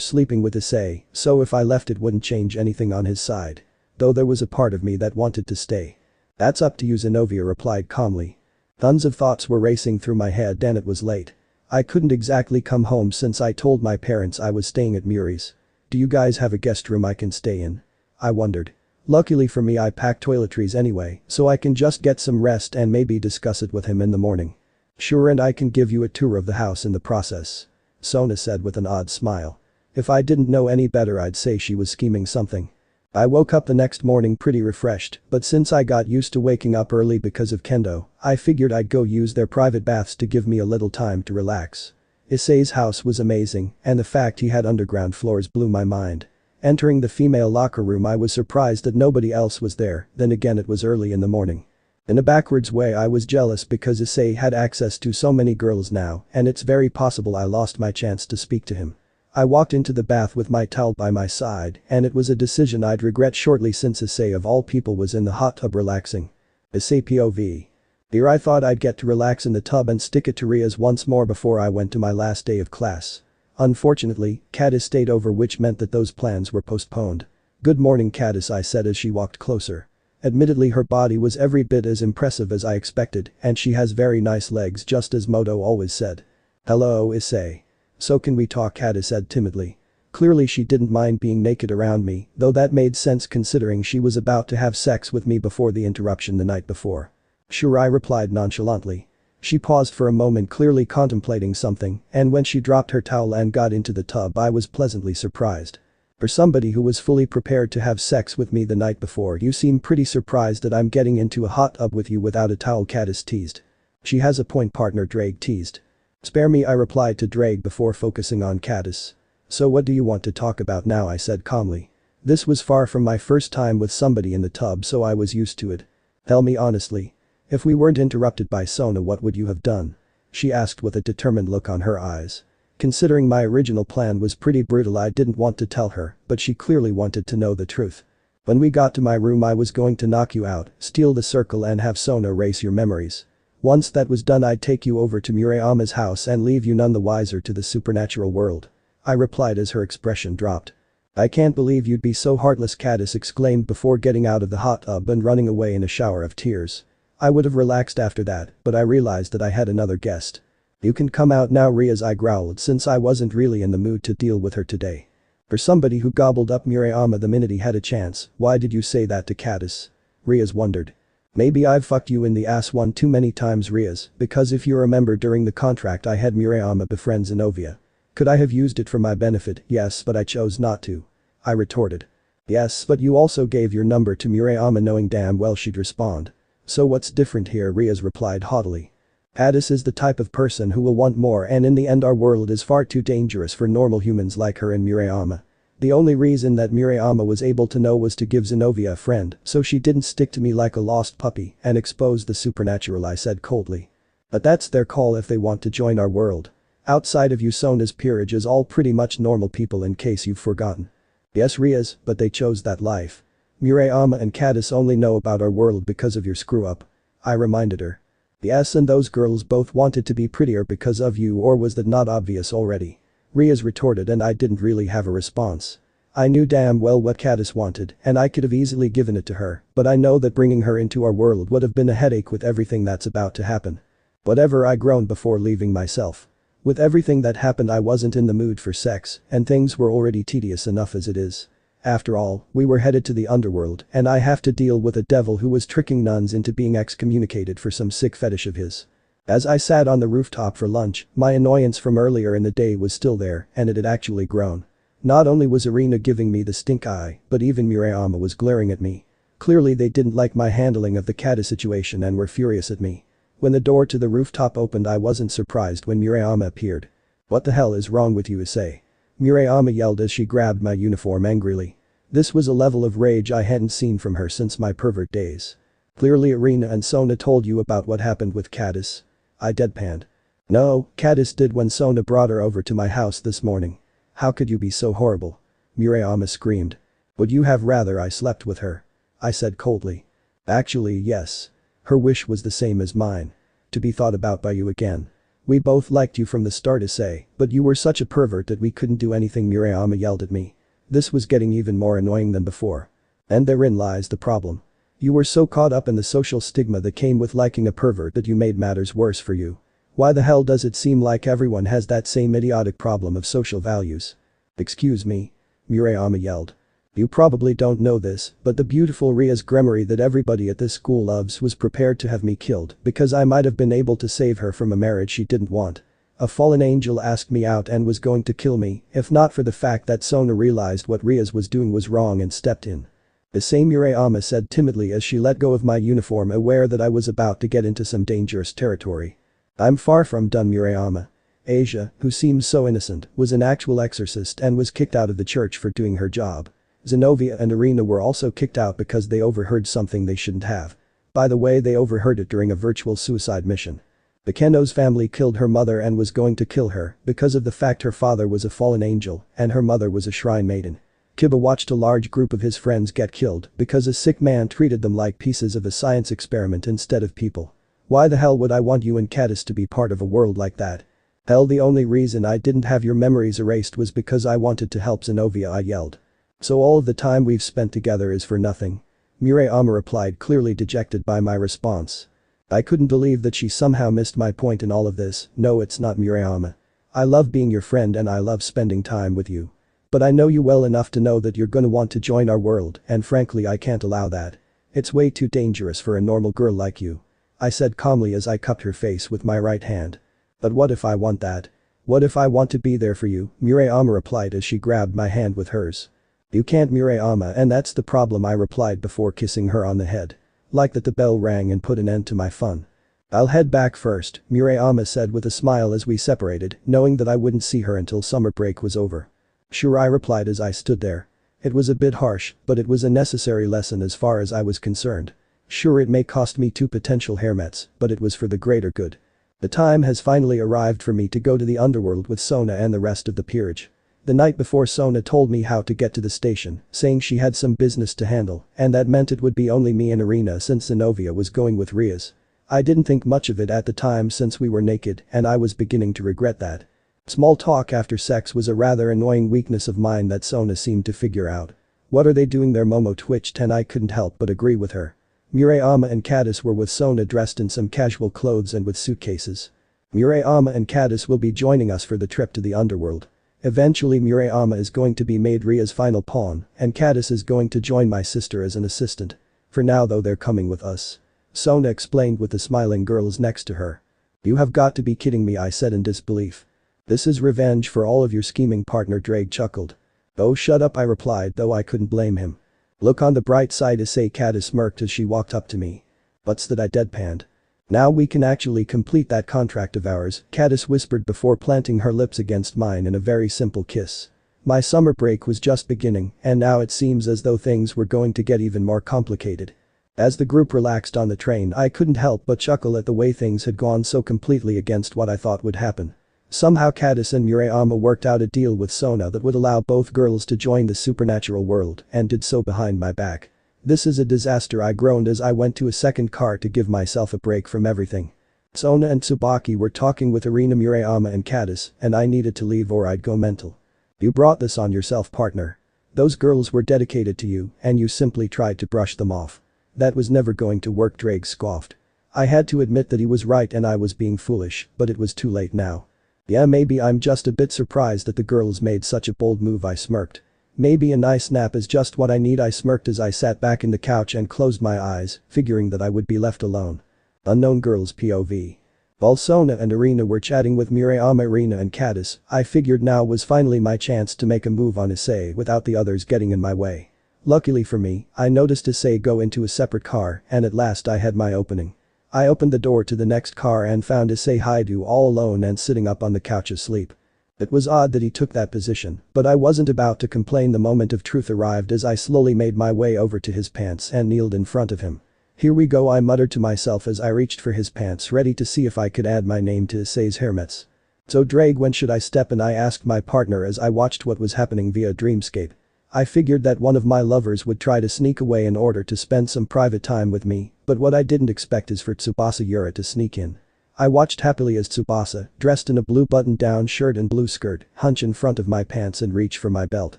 sleeping with Issei, so if I left it wouldn't change anything on his side. Though there was a part of me that wanted to stay. That's up to you, Zenovia replied calmly. Tons of thoughts were racing through my head and it was late. I couldn't exactly come home since I told my parents I was staying at Muri's. Do you guys have a guest room I can stay in? I wondered. Luckily for me, I packed toiletries anyway, so I can just get some rest and maybe discuss it with him in the morning. Sure, and I can give you a tour of the house in the process. Sona said with an odd smile. If I didn't know any better, I'd say she was scheming something. I woke up the next morning pretty refreshed, but since I got used to waking up early because of kendo, I figured I'd go use their private baths to give me a little time to relax. Issei's house was amazing, and the fact he had underground floors blew my mind. Entering the female locker room, I was surprised that nobody else was there, then again it was early in the morning. In a backwards way, I was jealous because Issei had access to so many girls now, and it's very possible I lost my chance to speak to him. I walked into the bath with my towel by my side, and it was a decision I'd regret shortly since Issei of all people was in the hot tub relaxing. Issei POV. Here I thought I'd get to relax in the tub and stick it to Rias once more before I went to my last day of class. Unfortunately, Caddis stayed over, which meant that those plans were postponed. Good morning, Caddis, I said as she walked closer. Admittedly, her body was every bit as impressive as I expected, and she has very nice legs, just as Moto always said. Hello, Issei. So can we talk, Caddis said timidly. Clearly she didn't mind being naked around me, though that made sense considering she was about to have sex with me before the interruption the night before. Sure, I replied nonchalantly. She paused for a moment, clearly contemplating something, and when she dropped her towel and got into the tub, I was pleasantly surprised. For somebody who was fully prepared to have sex with me the night before, you seem pretty surprised that I'm getting into a hot tub with you without a towel, Caddis teased. She has a point, partner, Drake teased. Spare me, I replied to Drake before focusing on Caddis. So what do you want to talk about now, I said calmly. This was far from my first time with somebody in the tub, so I was used to it. Tell me honestly. If we weren't interrupted by Sona, what would you have done? She asked with a determined look on her eyes. Considering my original plan was pretty brutal, I didn't want to tell her, but she clearly wanted to know the truth. When we got to my room, I was going to knock you out, steal the circle and have Sona erase your memories. Once that was done, I'd take you over to Murayama's house and leave you none the wiser to the supernatural world. I replied as her expression dropped. I can't believe you'd be so heartless, Caddis exclaimed before getting out of the hot tub and running away in a shower of tears. I would have relaxed after that, but I realized that I had another guest. You can come out now, Rias, I growled, since I wasn't really in the mood to deal with her today. For somebody who gobbled up Murayama the minute he had a chance, why did you say that to Caddis? Rias wondered. Maybe I've fucked you in the ass one too many times, Rias, because if you remember, during the contract I had Murayama befriend Zenobia. Could I have used it for my benefit? Yes, but I chose not to. I retorted. Yes, but you also gave your number to Murayama knowing damn well she'd respond. So what's different here, Rias replied haughtily. Caddis is the type of person who will want more, and in the end our world is far too dangerous for normal humans like her and Murayama. The only reason that Murayama was able to know was to give Zenobia a friend, so she didn't stick to me like a lost puppy and expose the supernatural, I said coldly. But that's their call if they want to join our world. Outside of you, Sona's peerage is all pretty much normal people, in case you've forgotten. Yes, Rias, but they chose that life. Murayama and Caddis only know about our world because of your screw-up. I reminded her. Yes, and those girls both wanted to be prettier because of you, or was that not obvious already? Rias retorted, and I didn't really have a response. I knew damn well what Caddis wanted, and I could have easily given it to her, but I know that bringing her into our world would have been a headache with everything that's about to happen. Whatever, I groaned before leaving myself. With everything that happened, I wasn't in the mood for sex, and things were already tedious enough as it is. After all, we were headed to the underworld, and I have to deal with a devil who was tricking nuns into being excommunicated for some sick fetish of his. As I sat on the rooftop for lunch, my annoyance from earlier in the day was still there, and it had actually grown. Not only was Irina giving me the stink eye, but even Murayama was glaring at me. Clearly they didn't like my handling of the Caddis situation and were furious at me. When the door to the rooftop opened, I wasn't surprised when Murayama appeared. What the hell is wrong with you, Issei? Murayama yelled as she grabbed my uniform angrily. This was a level of rage I hadn't seen from her since my pervert days. Clearly Irina and Sona told you about what happened with Caddis. I deadpanned. No, Caddis did when Sona brought her over to my house this morning. How could you be so horrible? Murayama screamed. Would you have rather I slept with her? I said coldly. Actually, yes. Her wish was the same as mine. To be thought about by you again. We both liked you from the start, Issei, but you were such a pervert that we couldn't do anything, Murayama yelled at me. This was getting even more annoying than before. And therein lies the problem. You were so caught up in the social stigma that came with liking a pervert that you made matters worse for you. Why the hell does it seem like everyone has that same idiotic problem of social values? Excuse me? Murayama yelled. You probably don't know this, but the beautiful Rias Gremory that everybody at this school loves was prepared to have me killed because I might have been able to save her from a marriage she didn't want. A fallen angel asked me out and was going to kill me, if not for the fact that Sona realized what Rias was doing was wrong and stepped in. Issei, Murayama said timidly as she let go of my uniform, aware that I was about to get into some dangerous territory. I'm far from done, Murayama. Asia, who seemed so innocent, was an actual exorcist and was kicked out of the church for doing her job. Zenobia and Irina were also kicked out because they overheard something they shouldn't have. By the way, they overheard it during a virtual suicide mission. Bekeno's family killed her mother and was going to kill her because of the fact her father was a fallen angel and her mother was a shrine maiden. Kiba watched a large group of his friends get killed because a sick man treated them like pieces of a science experiment instead of people. Why the hell would I want you and Caddis to be part of a world like that? Hell, the only reason I didn't have your memories erased was because I wanted to help Zenobia, I yelled. So all of the time we've spent together is for nothing? Murayama replied, clearly dejected by my response. I couldn't believe that she somehow missed my point in all of this. No, it's not, Murayama. I love being your friend and I love spending time with you. But I know you well enough to know that you're gonna want to join our world, and frankly I can't allow that. It's way too dangerous for a normal girl like you. I said calmly as I cupped her face with my right hand. But what if I want that? What if I want to be there for you, Murayama replied as she grabbed my hand with hers. You can't, Murayama, and that's the problem, I replied before kissing her on the head. Like that, the bell rang and put an end to my fun. I'll head back first, Murayama said with a smile as we separated, knowing that I wouldn't see her until summer break was over. Sure, I replied as I stood there. It was a bit harsh, but it was a necessary lesson as far as I was concerned. Sure, it may cost me 2 potential hairmets, but it was for the greater good. The time has finally arrived for me to go to the underworld with Sona and the rest of the peerage. The night before, Sona told me how to get to the station, saying she had some business to handle, and that meant it would be only me and Irina since Zenobia was going with Rias. I didn't think much of it at the time since we were naked, and I was beginning to regret that. Small talk after sex was a rather annoying weakness of mine that Sona seemed to figure out. What are they doing there? Momo twitched and I couldn't help but agree with her. Murayama and Caddis were with Sona dressed in some casual clothes and with suitcases. Murayama and Caddis will be joining us for the trip to the underworld. Eventually Murayama is going to be made Ria's final pawn, and Caddis is going to join my sister as an assistant. For now though, they're coming with us. Sona explained with the smiling girls next to her. You have got to be kidding me, I said in disbelief. This is revenge for all of your scheming, partner, Drake chuckled. Oh, shut up, I replied, though I couldn't blame him. Look on the bright side, Issei, Caddis smirked as she walked up to me. What's that, I deadpanned. Now we can actually complete that contract of ours, Caddis whispered before planting her lips against mine in a very simple kiss. My summer break was just beginning, and now it seems as though things were going to get even more complicated. As the group relaxed on the train, I couldn't help but chuckle at the way things had gone so completely against what I thought would happen. Somehow Caddis and Murayama worked out a deal with Sona that would allow both girls to join the supernatural world, and did so behind my back. This is a disaster, I groaned as I went to a second car to give myself a break from everything. Sona and Tsubaki were talking with Irina, Murayama and Caddis, and I needed to leave or I'd go mental. You brought this on yourself, partner. Those girls were dedicated to you, and you simply tried to brush them off. That was never going to work, Drake scoffed. I had to admit that he was right and I was being foolish, but it was too late now. Yeah, maybe I'm just a bit surprised that the girls made such a bold move, I smirked. Maybe a nice nap is just what I need, I smirked as I sat back in the couch and closed my eyes, figuring that I would be left alone. Unknown girls POV. While Sona and Irina were chatting with Murayama, Irina and Caddis, I figured now was finally my chance to make a move on Issei without the others getting in my way. Luckily for me, I noticed Issei go into a separate car, and at last I had my opening. I opened the door to the next car and found Issei Haidu all alone and sitting up on the couch asleep. It was odd that he took that position, but I wasn't about to complain. The moment of truth arrived as I slowly made my way over to his pants and kneeled in front of him. Here we go, I muttered to myself as I reached for his pants, ready to see if I could add my name to Issei's hairmets. So Drake, when should I step in? I asked my partner as I watched what was happening via dreamscape. I figured that one of my lovers would try to sneak away in order to spend some private time with me, but what I didn't expect is for Tsubasa Yura to sneak in. I watched happily as Tsubasa, dressed in a blue button-down shirt and blue skirt, hunch in front of my pants and reach for my belt.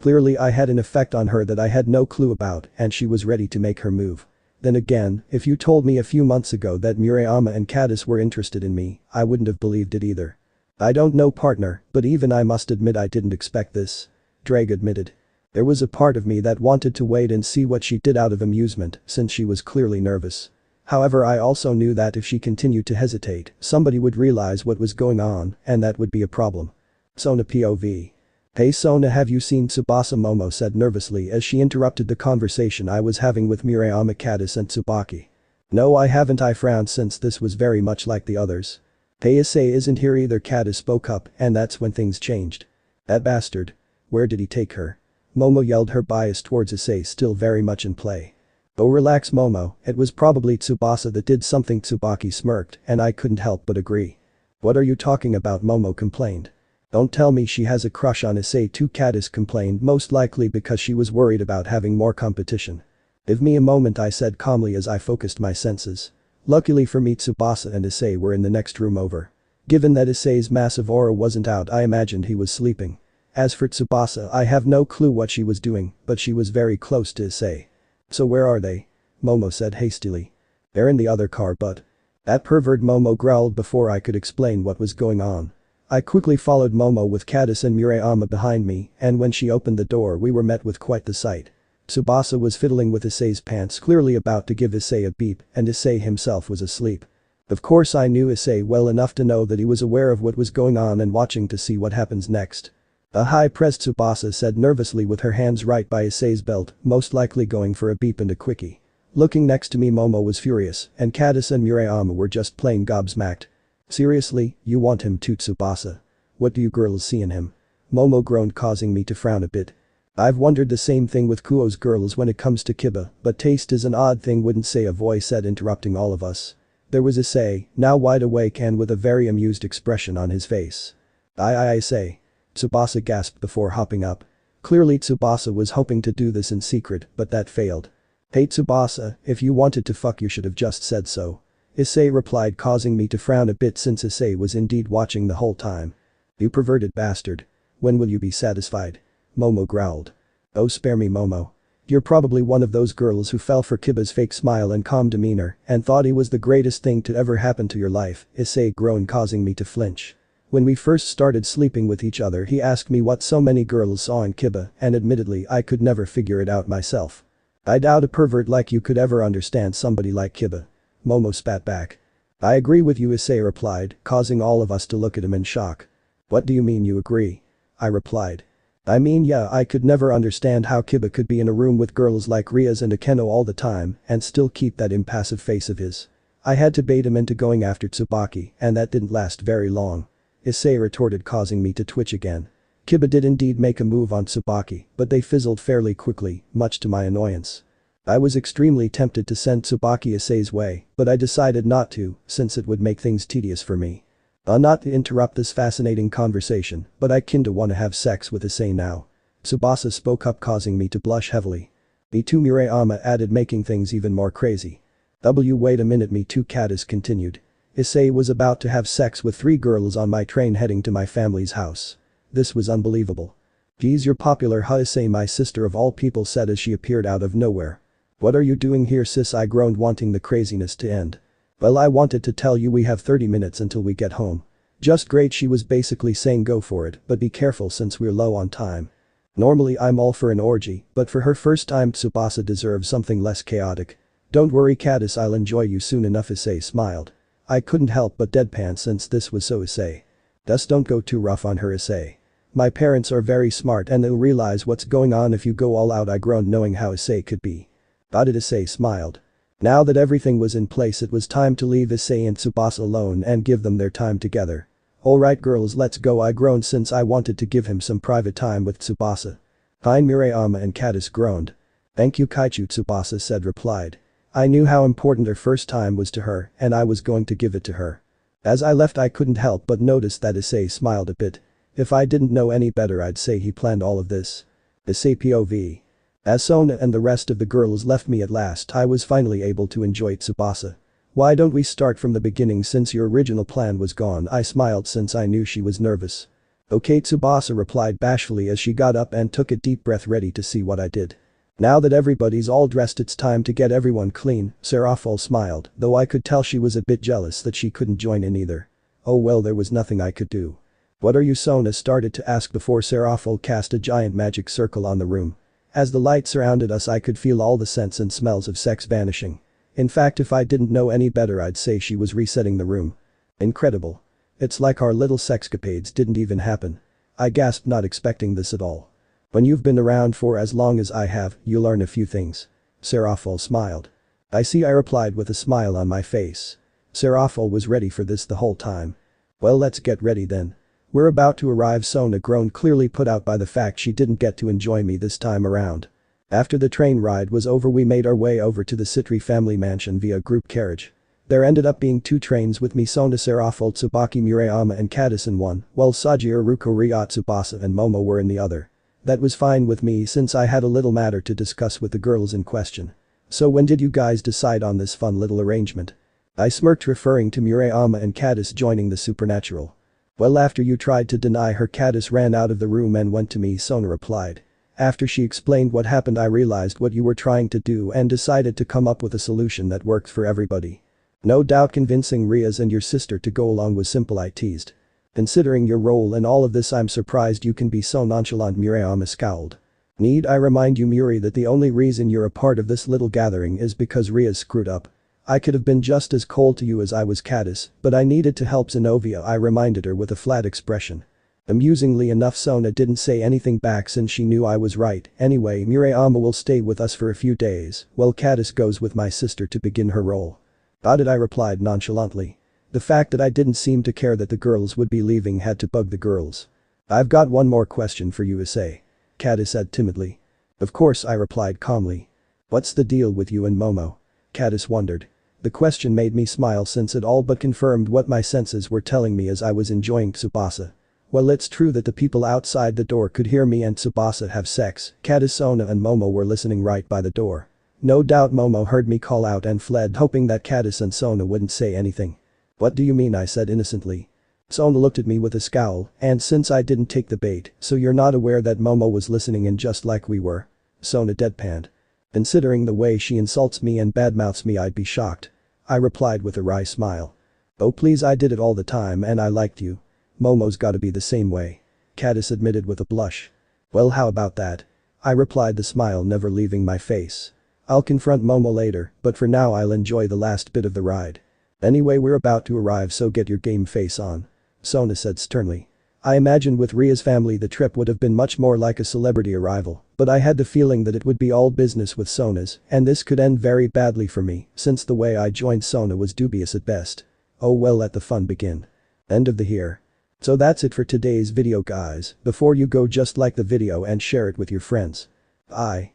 Clearly I had an effect on her that I had no clue about, and she was ready to make her move. Then again, if you told me a few months ago that Murayama and Caddis were interested in me, I wouldn't have believed it either. I don't know, partner, but even I must admit I didn't expect this. Drake admitted. There was a part of me that wanted to wait and see what she did out of amusement, since she was clearly nervous. However, I also knew that if she continued to hesitate, somebody would realize what was going on, and that would be a problem. Sona POV. Hey Sona, have you seen Tsubasa? Momo said nervously as she interrupted the conversation I was having with Murayama, Caddis and Tsubaki. No, I haven't, I frowned since this was very much like the others. Hey, Issei isn't here either, Caddis spoke up, and that's when things changed. That bastard. Where did he take her? Momo yelled, her bias towards Issei still very much in play. Oh, relax, Momo, it was probably Tsubasa that did something. Tsubaki smirked, and I couldn't help but agree. What are you talking about? Momo complained. Don't tell me she has a crush on Issei too, Caddis complained, most likely because she was worried about having more competition. Give me a moment, I said calmly as I focused my senses. Luckily for me, Tsubasa and Issei were in the next room over. Given that Issei's massive aura wasn't out, I imagined he was sleeping. As for Tsubasa, I have no clue what she was doing, but she was very close to Issei. So where are they? Momo said hastily. They're in the other car, but… That pervert, Momo growled before I could explain what was going on. I quickly followed Momo with Caddis and Murayama behind me, and when she opened the door we were met with quite the sight. Tsubasa was fiddling with Issei's pants, clearly about to give Issei a beep, and Issei himself was asleep. Of course I knew Issei well enough to know that he was aware of what was going on and watching to see what happens next. A high-pressed Tsubasa said nervously with her hands right by Issei's belt, most likely going for a beep and a quickie. Looking next to me, Momo was furious, and Cadis and Murayama were just plain gobsmacked. Seriously, you want him to, Tsubasa? What do you girls see in him? Momo groaned, causing me to frown a bit. I've wondered the same thing with Kuo's girls when it comes to Kiba, but taste is an odd thing, wouldn't say, a voice said, interrupting all of us. There was Issei, now wide awake and with a very amused expression on his face. I say. Tsubasa gasped before hopping up. Clearly Tsubasa was hoping to do this in secret, but that failed. Hey Tsubasa, if you wanted to fuck you should have just said so. Issei replied, causing me to frown a bit since Issei was indeed watching the whole time. You perverted bastard. When will you be satisfied? Momo growled. Oh, spare me, Momo. You're probably one of those girls who fell for Kiba's fake smile and calm demeanor and thought he was the greatest thing to ever happen to your life, Issei groaned, causing me to flinch. When we first started sleeping with each other, he asked me what so many girls saw in Kiba, and admittedly I could never figure it out myself. I doubt a pervert like you could ever understand somebody like Kiba. Momo spat back. I agree with you, Issei replied, causing all of us to look at him in shock. What do you mean you agree? I replied. I mean, yeah, I could never understand how Kiba could be in a room with girls like Rias and Akeno all the time and still keep that impassive face of his. I had to bait him into going after Tsubaki, and that didn't last very long. Issei retorted, causing me to twitch again. Kiba did indeed make a move on Tsubaki, but they fizzled fairly quickly, much to my annoyance. I was extremely tempted to send Tsubaki Issei's way, but I decided not to, since it would make things tedious for me. Not to interrupt this fascinating conversation, but I kinda wanna have sex with Issei now. Tsubasa spoke up, causing me to blush heavily. Me too, Murayama added, making things even more crazy. Wait a minute, me too, Cadis continued. Issei was about to have sex with 3 girls on my train heading to my family's house. This was unbelievable. Geez, you're popular, huh, Issei, my sister of all people said as she appeared out of nowhere. What are you doing here, sis? I groaned, wanting the craziness to end. Well, I wanted to tell you we have 30 minutes until we get home. Just great, she was basically saying go for it, but be careful since we're low on time. Normally I'm all for an orgy, but for her first time Tsubasa deserves something less chaotic. Don't worry, Cadis, I'll enjoy you soon enough, Issei smiled. I couldn't help but deadpan since this was so Issei. Just don't go too rough on her, Issei. My parents are very smart and they'll realize what's going on if you go all out, I groaned, knowing how Issei could be. But Issei smiled. Now that everything was in place, it was time to leave Issei and Tsubasa alone and give them their time together. Alright girls, let's go, I groaned since I wanted to give him some private time with Tsubasa. Fine, Murayama and Cadis groaned. Thank you, Kaichu, Tsubasa said, replied. I knew how important her first time was to her and I was going to give it to her. As I left, I couldn't help but notice that Issei smiled a bit. If I didn't know any better, I'd say he planned all of this. Issei POV. As Sona and the rest of the girls left me at last, I was finally able to enjoy Tsubasa. Why don't we start from the beginning since your original plan was gone? I smiled since I knew she was nervous. Okay, Tsubasa replied bashfully as she got up and took a deep breath, ready to see what I did. Now that everybody's all dressed, it's time to get everyone clean, Serafol smiled, though I could tell she was a bit jealous that she couldn't join in either. Oh well, there was nothing I could do. What are you? Sona started to ask before Serafol cast a giant magic circle on the room. As the light surrounded us, I could feel all the scents and smells of sex vanishing. In fact, if I didn't know any better, I'd say she was resetting the room. Incredible. It's like our little sexcapades didn't even happen. I gasped, not expecting this at all. When you've been around for as long as I have, you learn a few things. Serafol smiled. I see, I replied with a smile on my face. Serafol was ready for this the whole time. Well, let's get ready then. We're about to arrive, Sona groaned, clearly put out by the fact she didn't get to enjoy me this time around. After the train ride was over, we made our way over to the Sitri family mansion via group carriage. There ended up being 2 trains with me, Sona, Serafol, Tsubaki, Murayama and Cadis in one, while Sajir, Ruko, Ria, Tsubasa and Momo were in the other. That was fine with me since I had a little matter to discuss with the girls in question. So when did you guys decide on this fun little arrangement? I smirked, referring to Murayama and Cadis joining the supernatural. Well, after you tried to deny her, Cadis ran out of the room and went to me, Sona replied. After she explained what happened, I realized what you were trying to do and decided to come up with a solution that works for everybody. No doubt convincing Rias and your sister to go along was simple, I teased. Considering your role in all of this, I'm surprised you can be so nonchalant, Murayama scowled. Need I remind you, Muri, that the only reason you're a part of this little gathering is because Rias screwed up. I could have been just as cold to you as I was Caddis, but I needed to help Zenobia, I reminded her with a flat expression. Amusingly enough, Sona didn't say anything back since she knew I was right. Anyway, Murayama will stay with us for a few days, while Caddis goes with my sister to begin her role. Got it, I replied nonchalantly. The fact that I didn't seem to care that the girls would be leaving had to bug the girls. I've got one more question for you, Issei. Caddis said timidly. Of course, I replied calmly. What's the deal with you and Momo? Caddis wondered. The question made me smile since it all but confirmed what my senses were telling me as I was enjoying Tsubasa. Well, it's true that the people outside the door could hear me and Tsubasa have sex. Caddis, Sona and Momo were listening right by the door. No doubt Momo heard me call out and fled, hoping that Caddis and Sona wouldn't say anything. What do you mean, I said innocently. Sona looked at me with a scowl, and since I didn't take the bait, so you're not aware that Momo was listening in just like we were? Sona deadpanned. Considering the way she insults me and badmouths me, I'd be shocked. I replied with a wry smile. Oh please, I did it all the time and I liked you. Momo's gotta be the same way. Caddis admitted with a blush. Well, how about that? I replied, the smile never leaving my face. I'll confront Momo later, but for now I'll enjoy the last bit of the ride. Anyway, we're about to arrive, so get your game face on. Sona said sternly. I imagined with Ria's family the trip would have been much more like a celebrity arrival, but I had the feeling that it would be all business with Sona's, and this could end very badly for me, since the way I joined Sona was dubious at best. Oh well, let the fun begin. End of the here. So that's it for today's video, guys. Before you go, just like the video and share it with your friends. Bye.